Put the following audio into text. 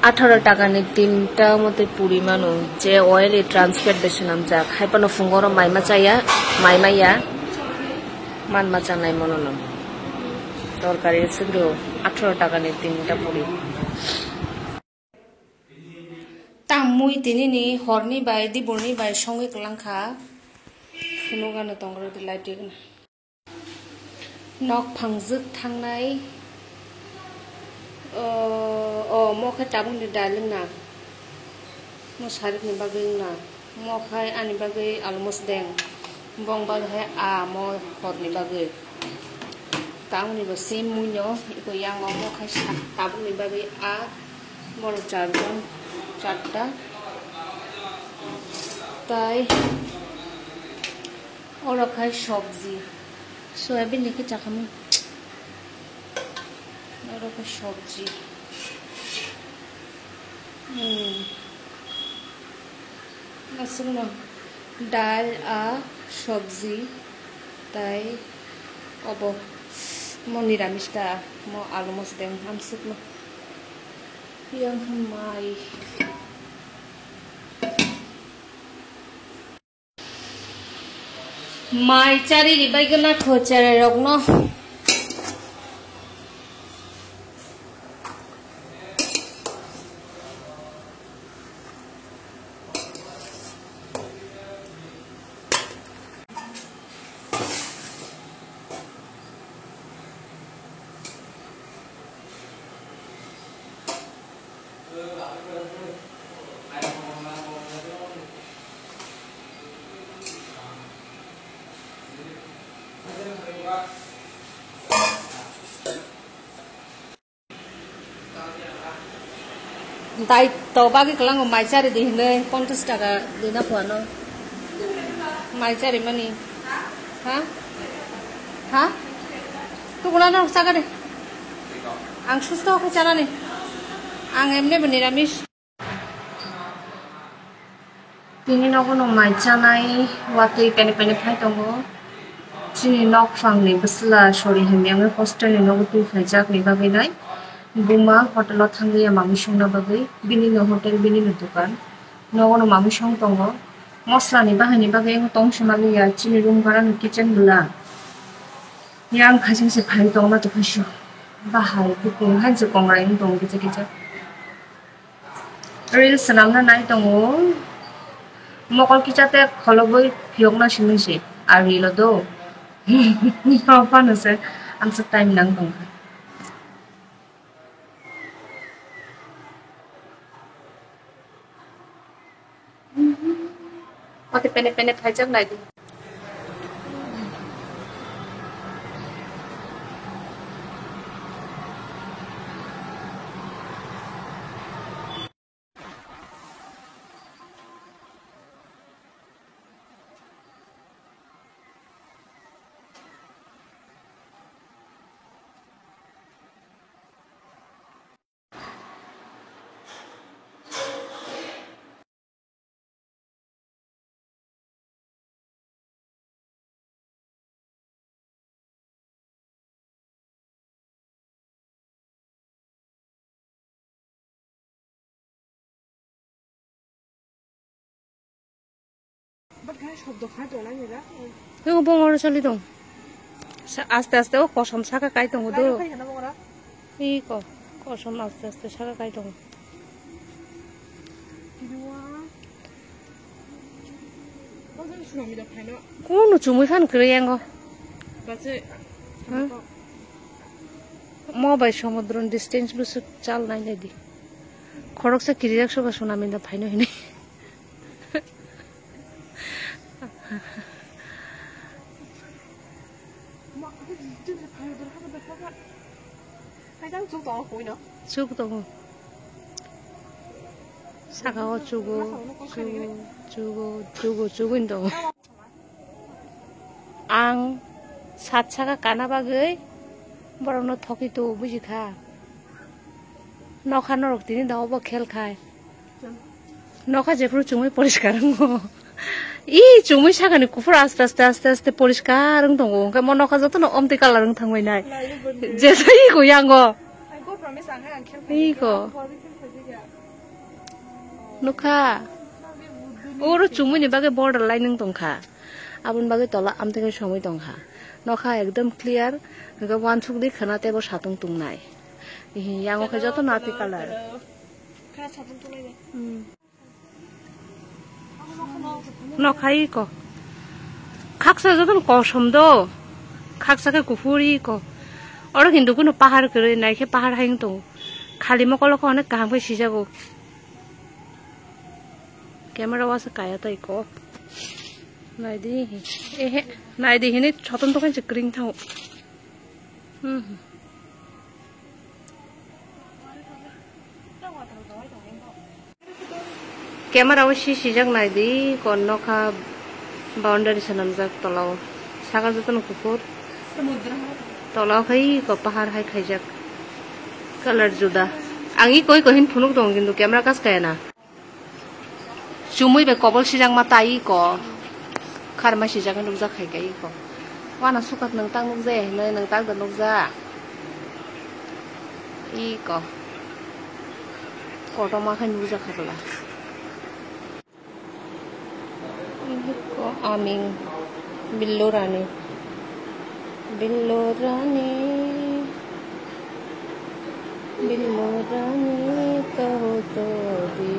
18 ni tinta mate puri manu je oil transfer besin amja haipano fungoro maima chaya maima ya man macha nai monono torkari sigro 18 ni tinta puri tamui tinini horni bai di burni bai songi kelangkha kinogano tongro dilaitik nok phangjuk thangnai mo khai tabung di dalung na mo sarik ni bagai na mo khai ani bagai almost deng bong bal hai a mo hot ni bagai tabung ni sim munyo iko yang mo khai tabung ni bagai a mo charbon chatta tai ora khai sabji soyabin লিখে চাখামু और का सब्जी डाल आ सब्जी ताई अब मो निरामिष दा मो आलू मस दें हम सुक yang mai mai cari di bagian aku cari rokno tai to bagi kelang mai cari di hinde 50 taka dina puano mai cari mani ha tu gulana saga deh ang susto ke cara nih ang emne beniramis ini nokono mai canai watui pene phai tongo chini nok phang ni besla sori hemyang hostel ni nogutu phaijak ni bagai nai Buma hotel thangya mami songna bagai binino hotel binino dukan nogono mami song tongo mosla ni bahani bagai tong shimali ya chini room bhara ni kitchen bula yang khajing se phai tong ma to phashu bahai bukung han se kongrai ni tong kicha real sanamna nai tongo mokol kichate kholoboi phiokna simisi ari lo do no pano se amsa time nang tong Mati pene phajak nai di Nung bongor sali dong. Aste o kosam saka kai dong do. Iko kosam aste saka kai dong. Kono chumui khan kre yang go. Mo bai samudron distance busu chal nai nai di. Khorok sa kiriak so ba sunami da phaino hini. Chuk dong. Saka chugo dong. Ang sat saka kana bagai borong no thoki to buji kha. Nokha norok tini daw ba khel khai. Nokha jepru chumui poriskar ngo. 이 종이 사가니 구풀 아스타스타스타스타 포리스카랑 동고 그 모노카 저토노 엄티 칼라랑 탕고이나이 제사 이거 양거 이거 Nuka. Oro cumui ni bagai borderline nung tongkha. Abun bagai tola am tenge somoi tongkha. Nokha ekdom clear. Nga wansuk di khana tebo satung tungnai. Yang oke joto nati color. Nokhai ko. Khaksa joto kosom do. Khaksa ke kufuri ko. Oro hindu kuno pahar kere nai ke pahar haing tong. Khali mokolo ko onek kaham ke sijago. Camera was a kaya tai ko. Naidi naidi hini choton to kan chikring thau. Camera was sijak naidi kon nokha boundary sanam jak tolaw. Saga joton kukur. Tolaw khai ko pahar hai khaijak. Color juda. Angi koi kohin phunuk dong kintu camera kas kaya na. Cumui be kobol sijang matai ko. Karma sijak nung jak khai kai ko. Wana sukat nang tang nung je, nang tang da nung ja. I ko. Koto ma khai nung jak kharla. Ini ko aming Billorani. Billorani. Billorani kaho to di